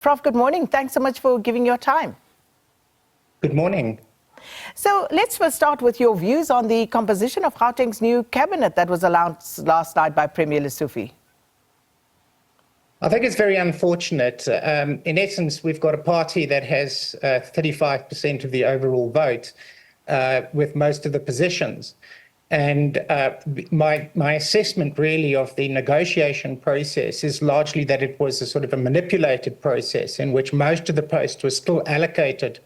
Prof, good morning. Thanks so much for giving your time. Good morning. So let's first start with your views on the composition of Gauteng's new cabinet that was announced last night by Premier Lesufi. I think it's very unfortunate. In essence, we've got a party that has 35% of the overall vote with most of the positions. And my assessment really of the negotiation process is largely that it was a sort of a manipulated process in which most of the posts were still allocated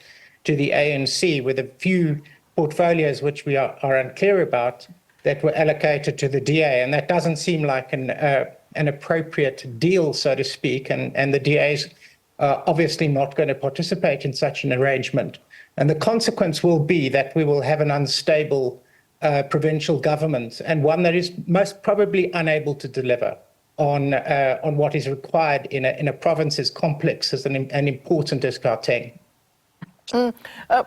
to the ANC, with a few portfolios which we are unclear about that were allocated to the DA. And that doesn't seem like an appropriate deal, so to speak. And the DA's obviously not going to participate in such an arrangement. And the consequence will be that we will have an unstable provincial government, and one that is most probably unable to deliver on what is required in a province as complex as and important as Gauteng.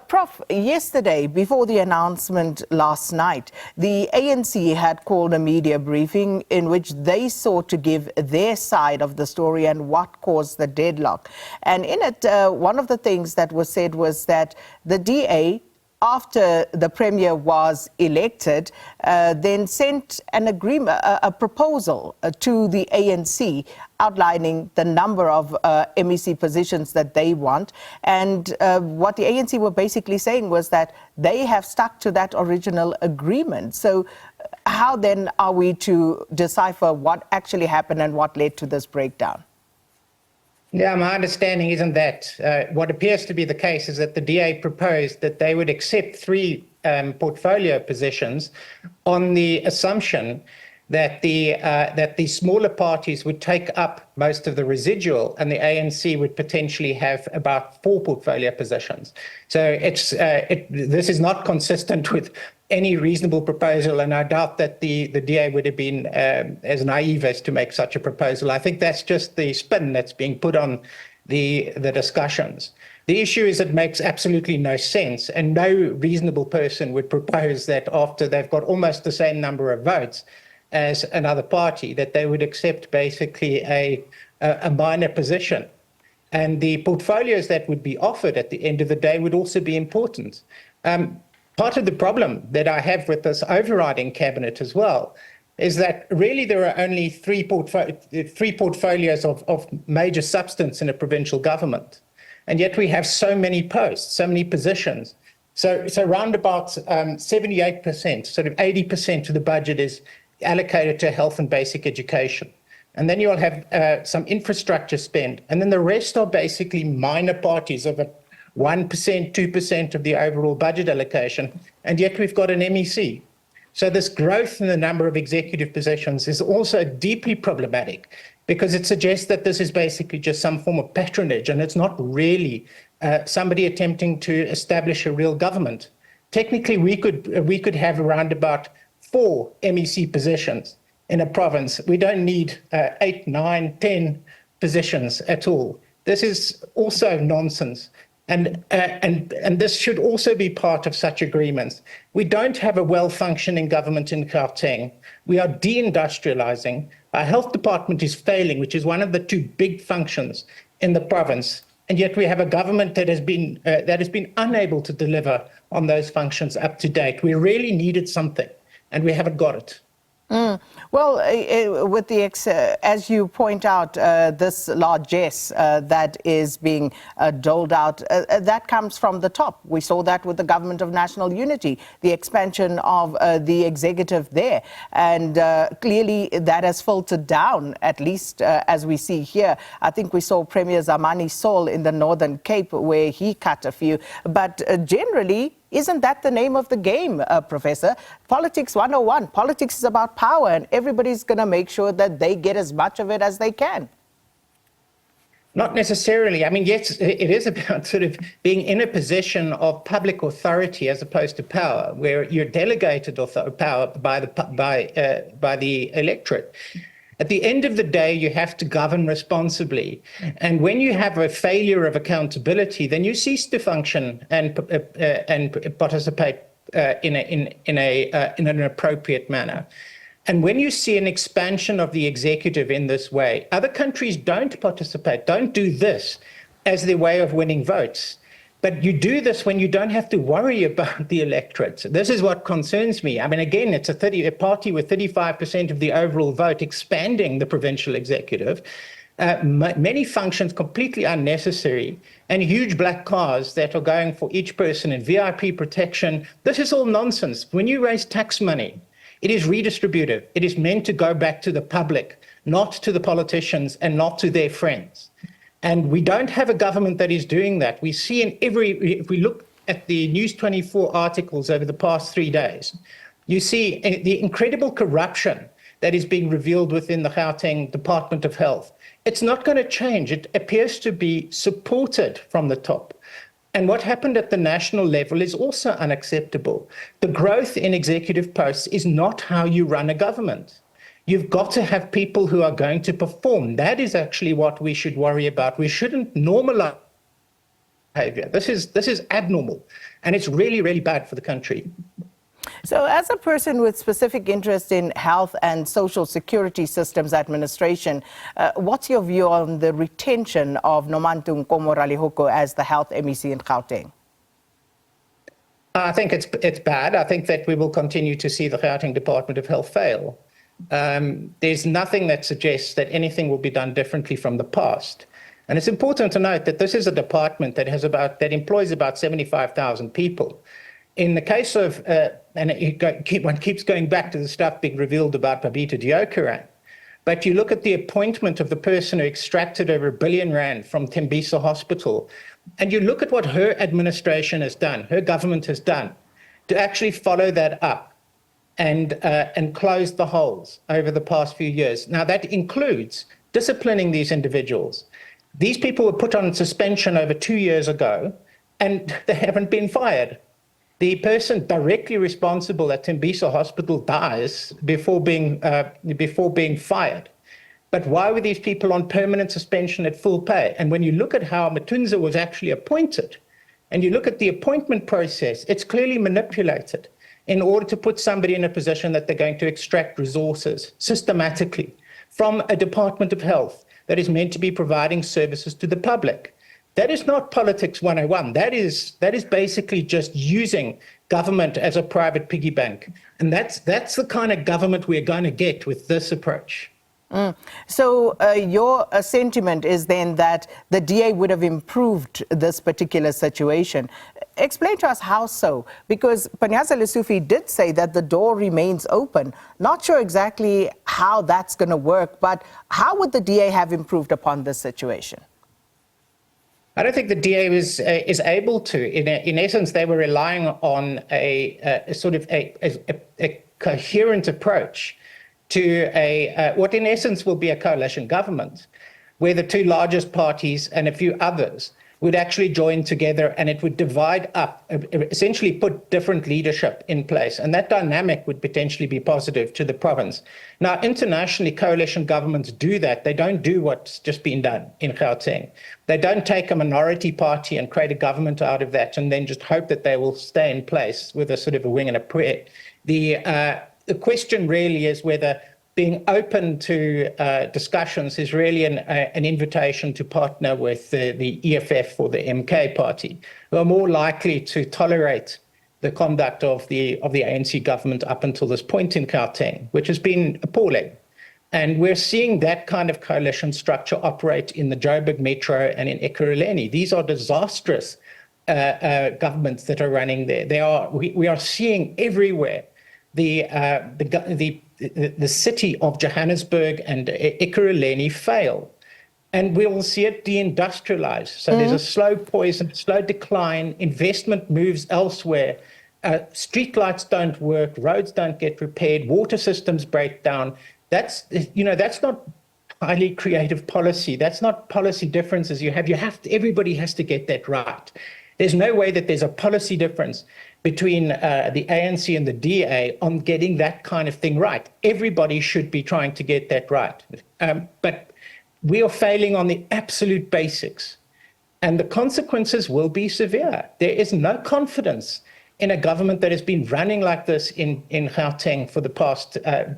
Prof, yesterday, before the announcement last night, the ANC had called a media briefing in which they sought to give their side of the story and what caused the deadlock. And in it, one of the things that was said was that the DA, after the Premier was elected, then sent an agreement, a proposal to the ANC outlining the number of MEC positions that they want. And what the ANC were basically saying was that they have stuck to that original agreement. So how then are we to decipher what actually happened and what led to this breakdown? Yeah, my understanding isn't that. What appears to be the case is that the DA proposed that they would accept 3 portfolio positions on the assumption that the smaller parties would take up most of the residual, and the ANC would potentially have about 4 portfolio positions. So this is not consistent with any reasonable proposal, and I doubt that the DA would have been as naive as to make such a proposal. I think that's just the spin that's being put on the discussions. The issue is it makes absolutely no sense, and no reasonable person would propose that after they've got almost the same number of votes as another party, that they would accept basically a minor position. And the portfolios that would be offered at the end of the day would also be important. Part of the problem that I have with this overriding cabinet as well is that really there are only 3 portfolios of major substance in a provincial government. And yet we have so many posts, so many positions. So round about 78%, sort of 80% of the budget is allocated to health and basic education. And then you'll have some infrastructure spend. And then the rest are basically minor parties of 1%, 2% of the overall budget allocation. And yet we've got an MEC. So this growth in the number of executive positions is also deeply problematic, because it suggests that this is basically just some form of patronage, and it's not really somebody attempting to establish a real government. Technically, we could have around about 4 MEC positions in a province. We don't need 8, 9, 10 positions at all. This is also nonsense. And this should also be part of such agreements. We don't have a well-functioning government in Gauteng. We are deindustrializing. Our health department is failing, which is one of the 2 big functions in the province. And yet we have a government that has been unable to deliver on those functions up to date. We really needed something, and we haven't got it. Well, with as you point out, this largesse that is being doled out, that comes from the top. We saw that with the Government of National Unity, the expansion of the executive there. And clearly that has filtered down, at least as we see here. I think we saw Premier Zamani Saul in the Northern Cape, where he cut a few. But generally, isn't that the name of the game, Professor? Politics 101. Politics is about power, and everybody's going to make sure that they get as much of it as they can. Not necessarily. I mean, yes, it is about sort of being in a position of public authority as opposed to power, where you're delegated power by the electorate. At the end of the day, you have to govern responsibly. And when you have a failure of accountability, then you cease to function and participate in an appropriate manner. And when you see an expansion of the executive in this way, other countries don't participate, don't do this. as their way of winning votes. But you do this when you don't have to worry about the electorate. This is what concerns me. I mean, again, it's a party with 35% of the overall vote expanding the provincial executive. Many functions completely unnecessary, and huge black cars that are going for each person in VIP protection. This is all nonsense. When you raise tax money, it is redistributive. It is meant to go back to the public, not to the politicians and not to their friends. And we don't have a government that is doing that. We see if we look at the News 24 articles over the past 3 days, you see the incredible corruption that is being revealed within the Gauteng Department of Health. It's not going to change. It appears to be supported from the top. And what happened at the national level is also unacceptable. The growth in executive posts is not how you run a government. You've got to have people who are going to perform. That is actually what we should worry about. We shouldn't normalize behavior. This is abnormal, and it's really, really bad for the country. So as a person with specific interest in health and social security systems administration, what's your view on the retention of Nomantu Nkomoralihoko as the health MEC in Gauteng? I think it's bad. I think that we will continue to see the Gauteng Department of Health fail. There's nothing that suggests that anything will be done differently from the past. And it's important to note that this is a department that employs about 75,000 people. In the case of, one keeps going back to the stuff being revealed about Babita Deokaran, but you look at the appointment of the person who extracted over R1 billion from Tembisa Hospital, and you look at what her administration has done, her government has done, to actually follow that up and close the holes over the past few years. Now, that includes disciplining these individuals. These people were put on suspension over 2 years ago, and they haven't been fired. The person directly responsible at Tembisa Hospital dies before being fired. But why were these people on permanent suspension at full pay? And when you look at how Matunza was actually appointed, and you look at the appointment process, it's clearly manipulated in order to put somebody in a position that they're going to extract resources systematically from a Department of Health that is meant to be providing services to the public. That is not politics 101. That is basically just using government as a private piggy bank. And that's the kind of government we're going to get with this approach. So your sentiment is then that the DA would have improved this particular situation. Explain to us how so, because Panyaza Lesufi did say that the door remains open. Not sure exactly how that's going to work, but how would the DA have improved upon this situation? I don't think the DA is able to. In essence, they were relying on a coherent approach to what in essence will be a coalition government, where the two largest parties and a few others would actually join together, and it would divide up, essentially put different leadership in place. And that dynamic would potentially be positive to the province. Now, internationally, coalition governments do that. They don't do what's just been done in Gauteng. They don't take a minority party and create a government out of that and then just hope that they will stay in place with a sort of a wing and a prayer. The question really is whether being open to discussions is really an invitation to partner with the EFF or the MK party, who are more likely to tolerate the conduct of the ANC government up until this point in Gauteng, which has been appalling. And we're seeing that kind of coalition structure operate in the Joburg Metro and in Ekurhuleni. These are disastrous governments that are running there. We are seeing everywhere the city of Johannesburg and Ekurhuleni fail. And we will see it deindustrialize. So there's a slow poison, slow decline, investment moves elsewhere. Streetlights don't work, roads don't get repaired, water systems break down. That's not highly creative policy. That's not policy differences you have. Everybody has to get that right. There's no way that there's a policy difference between the ANC and the DA on getting that kind of thing right. Everybody should be trying to get that right. But we are failing on the absolute basics, and the consequences will be severe. There is no confidence in a government that has been running like this in Gauteng for the past,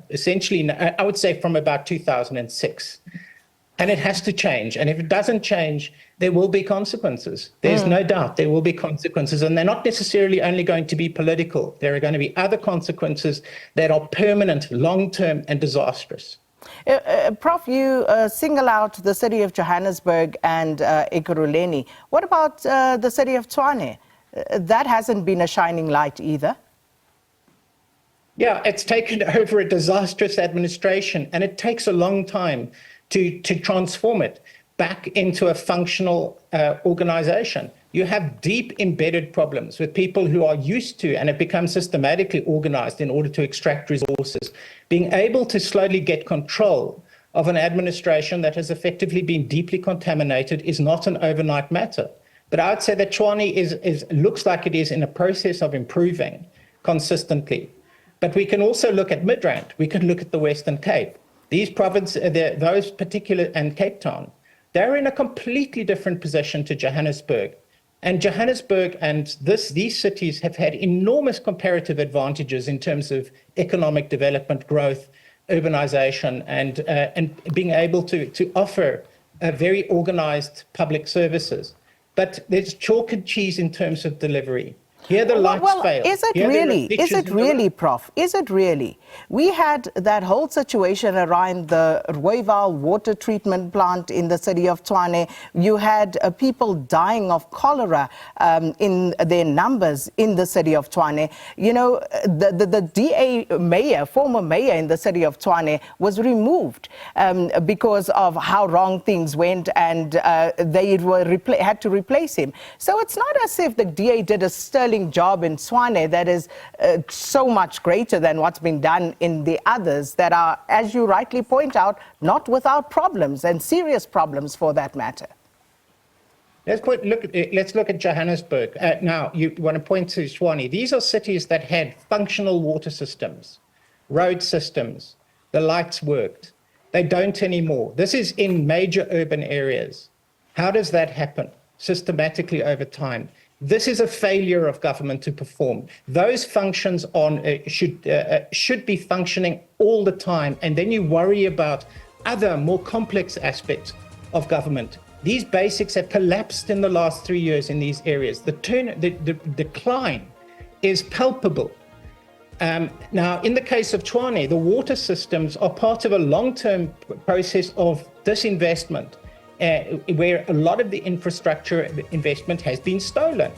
essentially, I would say from about 2006. And it has to change. And if it doesn't change, there will be consequences. There's no doubt there will be consequences. And they're not necessarily only going to be political. There are going to be other consequences that are permanent, long-term, and disastrous. Prof, you single out the city of Johannesburg and Ekurhuleni. What about the city of Tshwane? That hasn't been a shining light either. Yeah, it's taken over a disastrous administration, and it takes a long time to transform it back into a functional organization. You have deep embedded problems with people who are used to and have become systematically organized in order to extract resources. Being able to slowly get control of an administration that has effectively been deeply contaminated is not an overnight matter. But I would say that Tshwane looks like it is in a process of improving consistently. But we can also look at Midrand. We can look at the Western Cape. These provinces, those particular, and Cape Town, they're in a completely different position to Johannesburg. And Johannesburg and these cities have had enormous comparative advantages in terms of economic development, growth, urbanization, and being able to offer very organized public services. But there's chalk and cheese in terms of delivery. Here the lights fail. Is it really? Is it really, Prof? Is it really? We had that whole situation around the Rooiwal water treatment plant in the city of Tshwane. You had people dying of cholera in their numbers in the city of Tshwane. You know, the DA mayor, former mayor in the city of Tshwane, was removed because of how wrong things went, and they had to replace him. So it's not as if the DA did a sterling job in Tshwane that is so much greater than what's been done in the others that are, as you rightly point out, not without problems, and serious problems for that matter. Let's look at Johannesburg. Now, you want to point to Tshwane. These are cities that had functional water systems, road systems, the lights worked. They don't anymore. This is in major urban areas. How does that happen? Systematically over time. This is a failure of government to perform. Those functions should be functioning all the time, and then you worry about other more complex aspects of government. These basics have collapsed in the last 3 years in these areas. The decline is palpable. Now, in the case of Tshwane, the water systems are part of a long-term process of disinvestment, where a lot of the infrastructure investment has been stolen.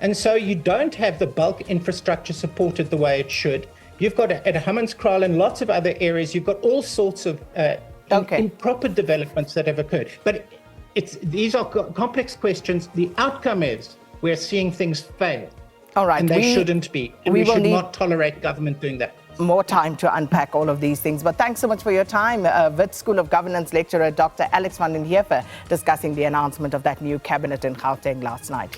And so you don't have the bulk infrastructure supported the way it should. You've got at Hammanskraal and lots of other areas, you've got all sorts of improper developments that have occurred. But these are complex questions. The outcome is we're seeing things fail. All right. And they shouldn't be. And we should not tolerate government doing that. More time to unpack all of these things. But thanks so much for your time. Wits School of Governance lecturer Dr. Alex van den Heever discussing the announcement of that new cabinet in Gauteng last night.